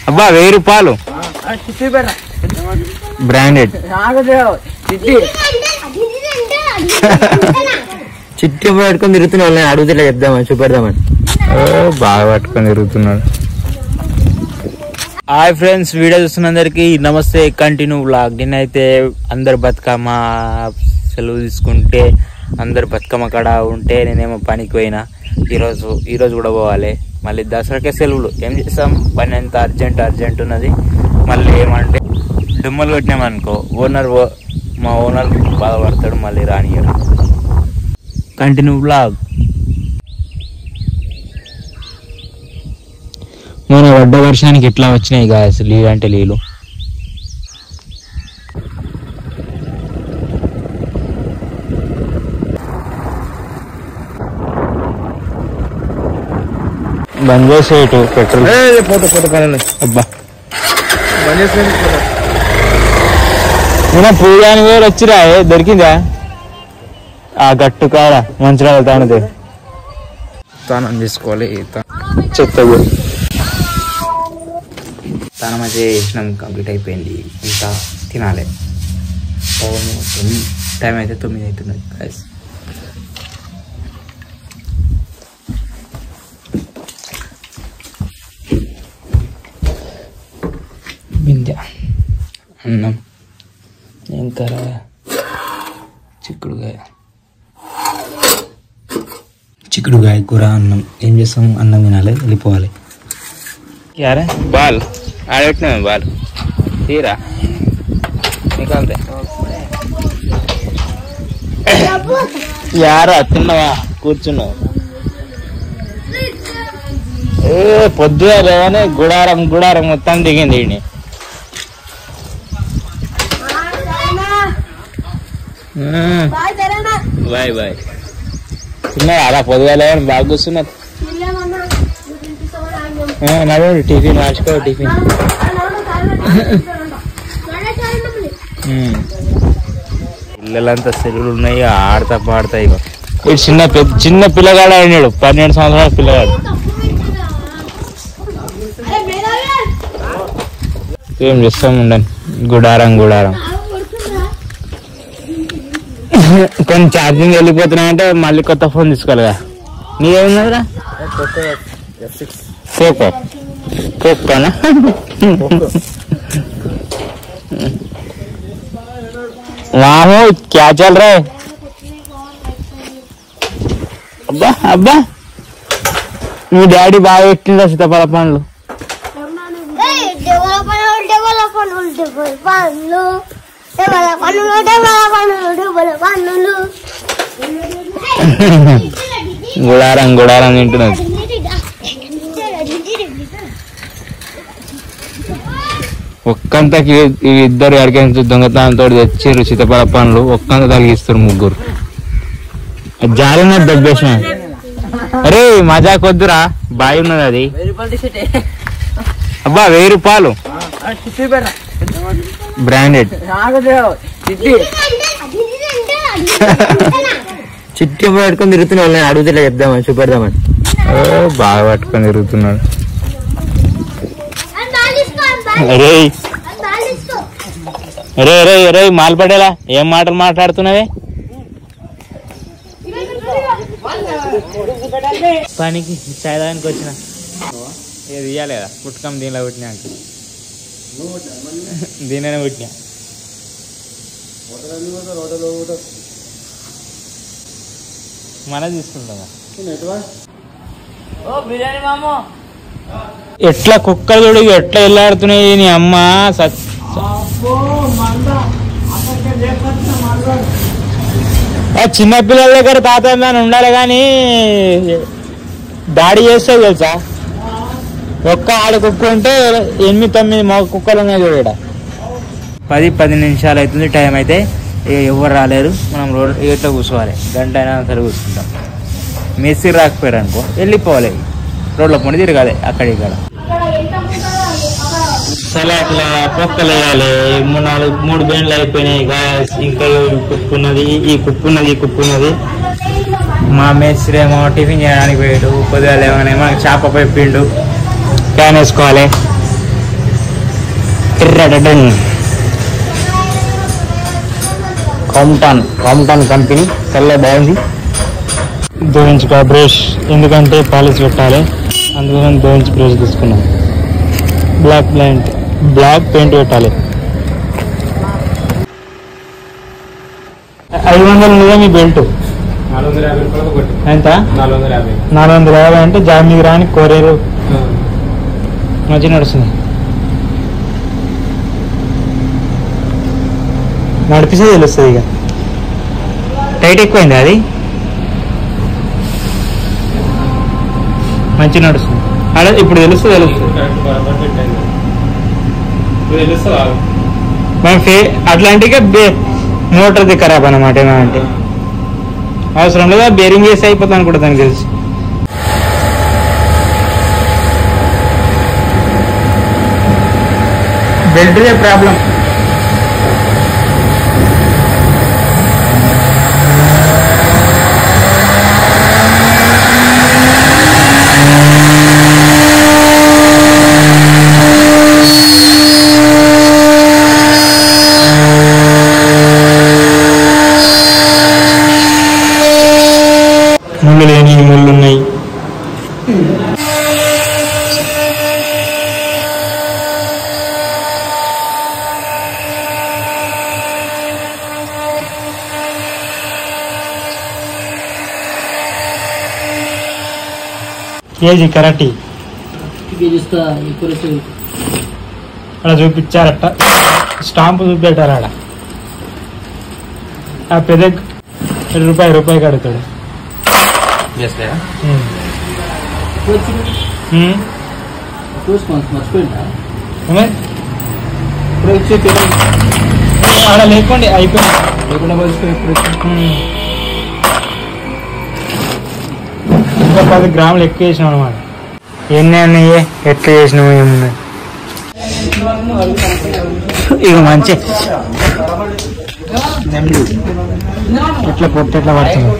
అబ్బా 1000 రూపాయలు బ్రాండెడ్ చిట్టి పట్టుకొని తిరుగుతున్నా వాళ్ళని అడుగుతున్నా చెప్దామని చూపెడదామని బాగా పట్టుకొని తిరుగుతున్నాడు. హాయ్ ఫ్రెండ్స్, వీడియో చూస్తున్న అందరికి నమస్తే. Continue vlog. నేనైతే అందరు బతుకమ్మ సెలవు తీసుకుంటే అందరు బతుకమ్మ కాడ ఉంటే నేనేమో పనికి పోయినా. ఈరోజు కూడా పోవాలి. మళ్ళీ దసరాకే సెలవులు. ఏం చేస్తాం, పని అంత అర్జెంట్ ఉన్నది. మళ్ళీ ఏమంటే డుమ్మలు కొట్టినామనుకో మా ఓనర్ బాధపడతాడు, మళ్ళీ రానియరు. Continue vlog. మన వడ్డ వర్షానికి ఎట్లా వచ్చినాయి గాయస్ నీళ్ళు అంటే నీళ్ళు. బంద్ చేసేటు పెట్రోల్ అబ్బా నేను పూజాని వేరు వచ్చిరా దొరికిందా ఆ గట్టు కాడ మంచిరాల తానది స్నానం చేసుకోవాలి. చెత్త స్నానం అయితే చేసినాం, కంప్లీట్ అయిపోయింది. ఇంకా తినాలి. టైం అయితే 9 అవుతున్నది గాయస్. బిందె అన్నం, ఇంకా చిక్కుడుగాయ కూర, అన్నం. ఏం చేస్తాం, అన్నం తినాలి, వెళ్ళిపోవాలి. యారా బాల్ ఆడబెట్టినా బాల్ తీరా ఇంకా అంతే. యారా తిన్నావా, కూర్చున్నావు. పొద్దుగా లేవనే గుడారం మొత్తం దిగింది. ఈయన బాయ్ బాయ్. తిన్నావా అలా పొద్దుగా లేవని బాగా కూర్చున్నారు. నడవండి, టిఫిన్ మార్చుకో. టిఫిన్ పిల్లలంతా సెలవులు ఉన్నాయి, ఆడతా పాడతా. ఇక చిన్న పిల్లగాడు అయినాడు, 12 సంవత్సరాల పిల్లగాడు. ఏం చేస్తాం, ఉండండి. గుడారం కొన్ని ఛార్జింగ్ వెళ్ళిపోతున్నాయంటే మళ్ళీ కొత్త ఫోన్ తీసుకోవాలిగా. నీకేమున్నదిరా? పోకోనా? వామో క్యా చల్ రా. అబ్బా మీ డాడీ బాగా పెట్టిందా సీతాఫల పండ్లు? గుడారం తింటున్నది. ఒక్కంతకి ఇద్దరు ఎక్కడికి దొంగతనంతో తెచ్చారు సీతాఫల పండ్లు. ఒక్కంత తగిలిస్తారు ముగ్గురు. జాలిన దెబ్బేసిన. అరే మజా కొద్దురా, బాయ్ ఉన్నది అది. అబ్బా 1000 రూపాయలు బ్రాండెడ్. చిట్టి పట్టుకొని తిరుగుతున్నా వాళ్ళని అడుగుతున్నా చెప్దామని చూపెడదామని బాగా పట్టుకొని తిరుగుతున్నాడు. అరే మాల్పడేలా ఏం మాటలు మాట్లాడుతున్నావే? పనికి చాయదానికి వచ్చిన ఏది ఇయ్యాలేదా? పుట్టుకం దీనిలో పుట్టినాక దీనిలోనే పుట్టినా. మన తీసుకుంటామా? ఎట్లా కుక్కలు చూడు ఎట్లా వెళ్ళాడుతున్నాయి. నీ అమ్మ చిన్నపిల్లల దగ్గర తాత ఉండాలి కానీ దాడి చేస్తే తెలుసా. ఒక్క ఆడ కుక్క ఉంటే 8-9 మగ కుక్కలు ఉన్నాయి చూడ. 10 నిమిషాలు అవుతుంది టైం. అయితే ఎవరు రాలేరు. మనం రోడ్ ఎట్లా కూర్చోవాలి, గంట అయినా సరే కూర్చుంటాం. మెస్సి రాకపోయారు అనుకో వెళ్ళిపోవాలి. రోడ్ల పొండి తిరగాలి అక్కడిక్కడ. సలాట్ల పొక్కలు వేయాలి. 3 బేండ్లు అయిపోయినాయి. ఇంకా ఈ కుప్పున్నది. మా మేస్త్రేమో టిఫిన్ చేయడానికి పోయాడు. పొద్దుగా లేవనేమో చేప పెప్పిండు. ఫ్యాన్ వేసుకోవాలి. కాంప్టాన్ కంపెనీ చాలా బాగుంది. దోయించుకో బ్రష్, ఎందుకంటే పాలిష్ పెట్టాలి, అందుకోసం దోయించి బ్రష్ తీసుకున్నాం. బ్లాక్ పెయింట్ పెట్టాలి. 500 ఉందా మీ బెల్ట్? 450 రూపాయలు ఒకటి. ఎంత? 450. 450 అంటే జామికి రాని కోరేరు మంచిగా నడుస్తుంది. నడిపిస్తే తెలుస్తుంది. ఇక టైట్ ఎక్కువైంది, అది మంచిగా నడుస్తుంది. అలా ఇప్పుడు తెలుస్తుంది. మన అట్లాంటిగా మోటార్ది ఖరాబ్ అన్నమాట. ఏమంటే అవసరం లేదా, బేరింగ్ వేసి అయిపోతుంది అనుకుంటా దానికి తెలిసి. బెల్ట్దే ప్రాబ్లం. ముళ్ళు లేని ముళ్ళు ఉన్నాయి. ఏజీ కరాటీ అలా చూపించారట, స్టాంపు చూపెట్టారు ఆడ. ఆ పెద్ద రూపాయి కడుగుతాడు. ఆడ లేకుండా అయిపోయింది. ఇంకా 10 గ్రాములు ఎక్కువ వేసినాం అనమాట. ఎన్ని అన్నయ్యే ఎట్లా చేసినావు ఏమున్నాయి. ఇక మంచి ఎట్లా పొట్టు ఎట్లా పడుతుంది.